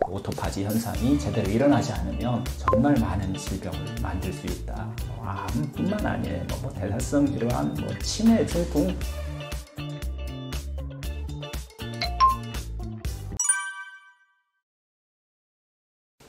오토파지 현상이 제대로 일어나지 않으면 정말 많은 질병을 만들 수 있다. 암뿐만 아니에요. 대사성 질환, 치매, 중풍.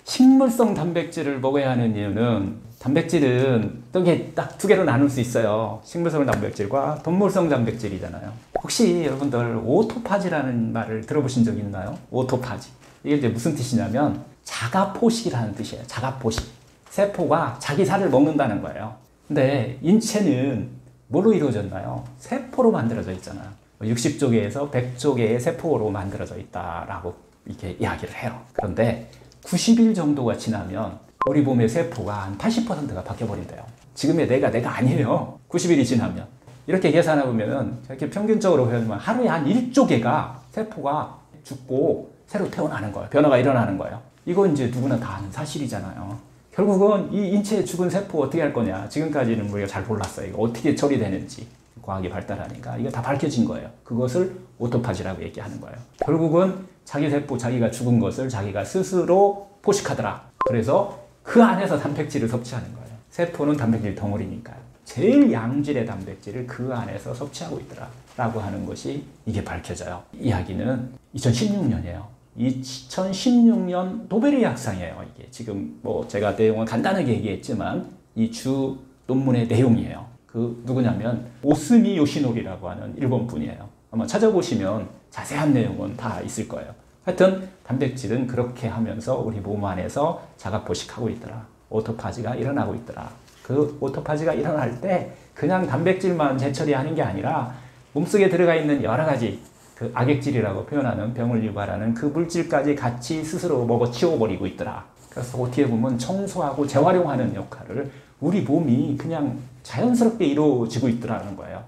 식물성 단백질을 먹어야 하는 이유는, 단백질은 떡에 딱 두 개로 나눌 수 있어요. 식물성 단백질과 동물성 단백질이잖아요. 혹시 여러분들 오토파지라는 말을 들어보신 적 있나요? 오토파지. 이게 이제 무슨 뜻이냐면 자가포식이라는 뜻이에요. 자가포식. 세포가 자기 살을 먹는다는 거예요. 근데 인체는 뭐로 이루어졌나요? 세포로 만들어져 있잖아요. 60조 개에서 100조 개의 세포로 만들어져 있다라고 이렇게 이야기를 해요. 그런데 90일 정도가 지나면 우리 몸의 세포가 한 80%가 바뀌어버린대요. 지금의 내가 아니에요. 90일이 지나면. 이렇게 계산해보면, 이렇게 평균적으로 보면 하루에 한 1조 개가 세포가 죽고 새로 태어나는 거예요. 변화가 일어나는 거예요. 이건 이제 누구나 다 아는 사실이잖아요. 결국은 이 인체에 죽은 세포 어떻게 할 거냐. 지금까지는 우리가 잘 몰랐어요. 이거 어떻게 처리되는지. 과학이 발달하니까 이게 다 밝혀진 거예요. 그것을 오토파지라고 얘기하는 거예요. 결국은 자기 세포, 자기가 죽은 것을 자기가 스스로 포식하더라. 그래서 그 안에서 단백질을 섭취하는 거예요. 세포는 단백질 덩어리니까요. 제일 양질의 단백질을 그 안에서 섭취하고 있더라 라고 하는 것이 이게 밝혀져요. 이야기는 2016년이에요. 2016년 노벨의 학상이에요. 이게 지금 제가 내용을 간단하게 얘기했지만 이 주 논문의 내용이에요. 그 누구냐면 오스미 요시노리라고 하는 일본 분이에요. 아마 찾아보시면 자세한 내용은 다 있을 거예요. 하여튼 단백질은 그렇게 하면서 우리 몸 안에서 자가포식하고 있더라. 오토파지가 일어나고 있더라. 그 오토파지가 일어날 때 그냥 단백질만 재처리하는 게 아니라 몸속에 들어가 있는 여러 가지 그 악액질이라고 표현하는 병을 유발하는 그 물질까지 같이 스스로 먹어 치워버리고 있더라. 그래서 어떻게 보면 청소하고 재활용하는 역할을 우리 몸이 그냥 자연스럽게 이루어지고 있더라는 거예요.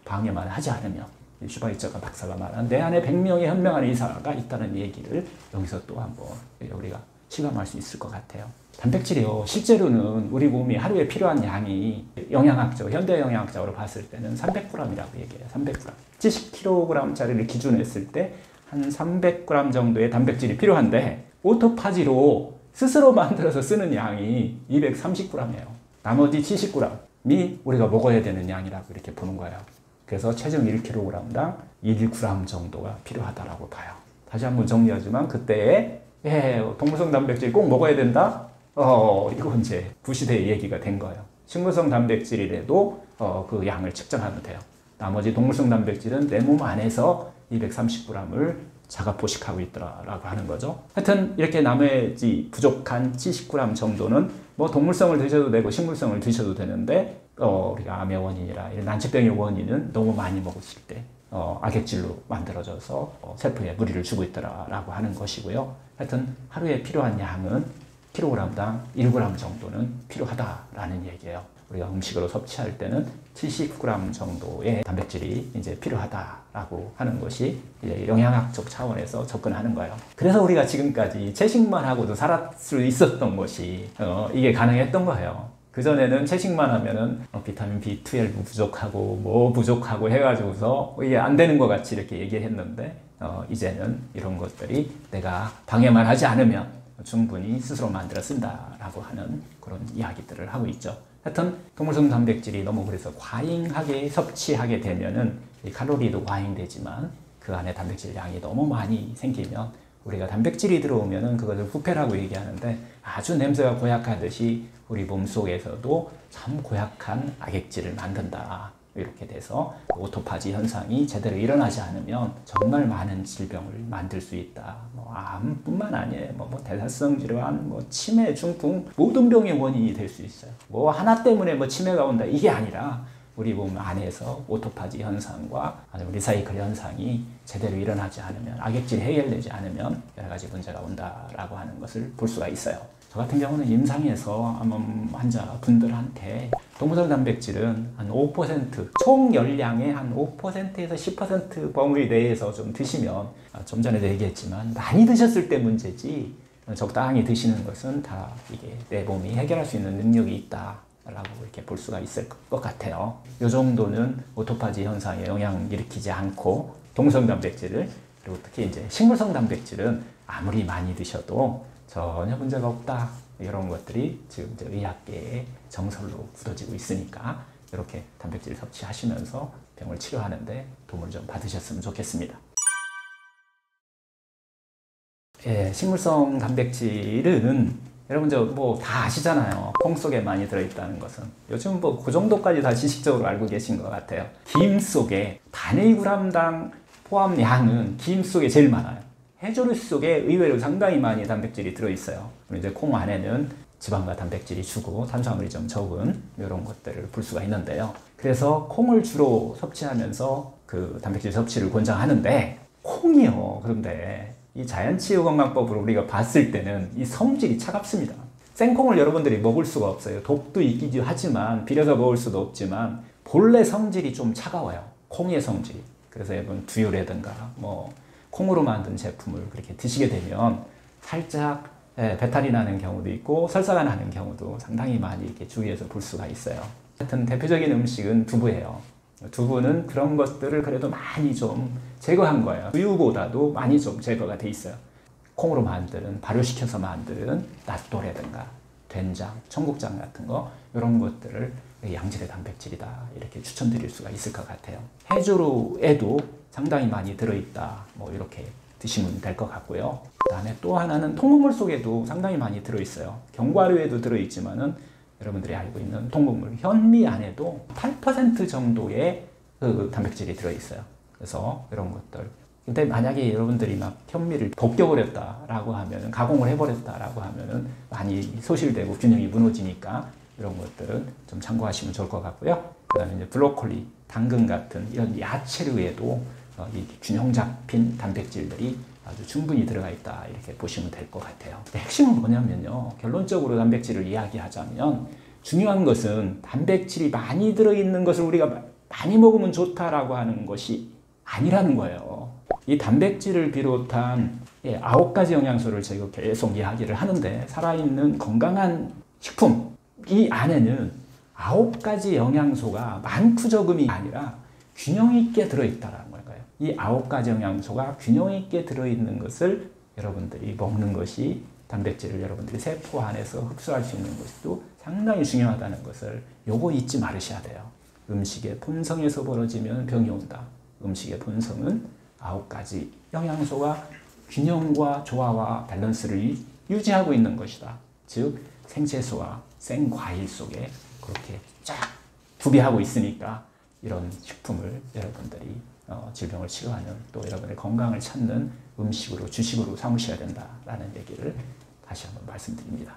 방해만 하지 않으면. 슈바이처가 박사가 말한 내 안에 100명의 현명한 의사가 있다는 얘기를 여기서 또 한번 우리가 실감할 수 있을 것 같아요. 단백질이요. 실제로는 우리 몸이 하루에 필요한 양이 현대 영양학적으로 봤을 때는 300g이라고 얘기해요. 300g. 70kg짜리를 기준으로 했을 때 한 300g 정도의 단백질이 필요한데 오토파지로 스스로 만들어서 쓰는 양이 230g이에요. 나머지 70g이 우리가 먹어야 되는 양이라고 이렇게 보는 거예요. 그래서 체중 1kg당 1g 정도가 필요하다라고 봐요. 다시 한번 정리하지만 그때에 동물성 단백질 꼭 먹어야 된다? 이거 이제 구시대의 얘기가 된 거예요. 식물성 단백질이라도 그 양을 측정하면 돼요. 나머지 동물성 단백질은 내 몸 안에서 230g을 자가포식하고 있더라라고 하는 거죠. 하여튼 이렇게 나머지 부족한 70g 정도는 동물성을 드셔도 되고 식물성을 드셔도 되는데 우리가 암의 원인이라 이런 난치병의 원인은 너무 많이 먹었을 때 악액질로 만들어져서 세포에 무리를 주고 있더라라고 하는 것이고요. 하여튼 하루에 필요한 양은 kg당 1g 정도는 필요하다라는 얘기예요. 우리가 음식으로 섭취할 때는 70g 정도의 단백질이 이제 필요하다라고 하는 것이 이제 영양학적 차원에서 접근하는 거예요. 그래서 우리가 지금까지 채식만 하고도 살았을 수 있었던 것이 이게 가능했던 거예요. 그전에는 채식만 하면은 비타민 B12 부족하고 부족하고 해가지고서 이게 안 되는 것 같이 이렇게 얘기를 했는데 이제는 이런 것들이 내가 방해만 하지 않으면 충분히 스스로 만들어 쓴다라고 하는 그런 이야기들을 하고 있죠. 하여튼 동물성 단백질이 너무 그래서 과잉하게 섭취하게 되면은 칼로리도 과잉되지만 그 안에 단백질 양이 너무 많이 생기면 우리가 단백질이 들어오면은 그것을 부패라고 얘기하는데 아주 냄새가 고약하듯이 우리 몸속에서도 참 고약한 악액질을 만든다. 이렇게 돼서 오토파지 현상이 제대로 일어나지 않으면 정말 많은 질병을 만들 수 있다. 암뿐만 아니에요. 대사성 질환, 치매, 중풍 모든 병의 원인이 될 수 있어요. 하나 때문에 치매가 온다 이게 아니라 우리 몸 안에서 오토파지 현상과 리사이클 현상이 제대로 일어나지 않으면 악액질이 해결되지 않으면 여러 가지 문제가 온다라고 하는 것을 볼 수가 있어요. 저 같은 경우는 임상에서 암 환자분들한테 동물성 단백질은 한 5%, 총 열량의 한 5%에서 10% 범위 내에서 좀 드시면, 좀 전에도 얘기했지만 많이 드셨을 때 문제지 적당히 드시는 것은 다 이게 내 몸이 해결할 수 있는 능력이 있다 라고 이렇게 볼 수가 있을 것 같아요. 이 정도는 오토파지 현상에 영향을 일으키지 않고 동물성 단백질을, 그리고 특히 이제 식물성 단백질은 아무리 많이 드셔도 전혀 문제가 없다. 이런 것들이 지금 이제 의학계의 정설로 굳어지고 있으니까 이렇게 단백질 섭취하시면서 병을 치료하는데 도움을 좀 받으셨으면 좋겠습니다. 예, 식물성 단백질은 여러분 뭐 다 아시잖아요. 콩 속에 많이 들어있다는 것은. 요즘 뭐 그 정도까지 다 지식적으로 알고 계신 것 같아요. 김 속에 단위 g당 포함량은 김 속에 제일 많아요. 해조류 속에 의외로 상당히 많이 단백질이 들어있어요. 이제 콩 안에는 지방과 단백질이 주고 탄수화물이 좀 적은 이런 것들을 볼 수가 있는데요. 그래서 콩을 주로 섭취하면서 그 단백질 섭취를 권장하는데 콩이요. 그런데 이 자연치유 건강법으로 우리가 봤을 때는 이 성질이 차갑습니다. 생콩을 여러분들이 먹을 수가 없어요. 독도 있기도 하지만 비려서 먹을 수도 없지만 본래 성질이 좀 차가워요. 콩의 성질이. 그래서 여러분 두유라든가 뭐 콩으로 만든 제품을 그렇게 드시게 되면 살짝 배탈이 나는 경우도 있고 설사가 나는 경우도 상당히 많이 이렇게 주위에서 볼 수가 있어요. 하여튼 대표적인 음식은 두부예요. 두부는 그런 것들을 그래도 많이 좀 제거한 거예요. 우유보다도 많이 좀 제거가 돼 있어요. 콩으로 만드는, 발효시켜서 만드는 낫또라든가 된장, 청국장 같은 거 이런 것들을 양질의 단백질이다 이렇게 추천드릴 수가 있을 것 같아요. 해조류에도 상당히 많이 들어있다 뭐 이렇게 드시면 될 것 같고요. 그 다음에 또 하나는 통곡물 속에도 상당히 많이 들어있어요. 견과류에도 들어있지만은 여러분들이 알고 있는 통곡물, 현미 안에도 8% 정도의 그 단백질이 들어있어요. 그래서 이런 것들. 근데 만약에 여러분들이 막 현미를 벗겨버렸다라고 하면, 가공을 해버렸다라고 하면은 많이 소실되고 균형이 무너지니까 이런 것들은 좀 참고하시면 좋을 것 같고요. 그 다음에 이제 브로콜리, 당근 같은 이런 야채류에도 이 균형 잡힌 단백질들이 아주 충분히 들어가 있다 이렇게 보시면 될 것 같아요. 핵심은 뭐냐면요. 결론적으로 단백질을 이야기하자면 중요한 것은 단백질이 많이 들어있는 것을 우리가 많이 먹으면 좋다라고 하는 것이 아니라는 거예요. 이 단백질을 비롯한 9가지 영양소를 저희가 계속 이야기를 하는데 살아있는 건강한 식품 이 안에는 9가지 영양소가 많고 적음이 아니라 균형 있게 들어있다는 거예요. 이 9가지 영양소가 균형 있게 들어있는 것을 여러분들이 먹는 것이 단백질을 여러분들이 세포 안에서 흡수할 수 있는 것도 상당히 중요하다는 것을 요거 잊지 말으셔야 돼요. 음식의 본성에서 벌어지면 병이 온다. 음식의 본성은 9가지 영양소가 균형과 조화와 밸런스를 유지하고 있는 것이다. 즉 생채소와 생과일 속에 그렇게 쫙 구비하고 있으니까 이런 식품을 여러분들이 질병을 치료하는 또 여러분의 건강을 찾는 음식으로 주식으로 삼으셔야 된다라는 얘기를 다시 한번 말씀드립니다.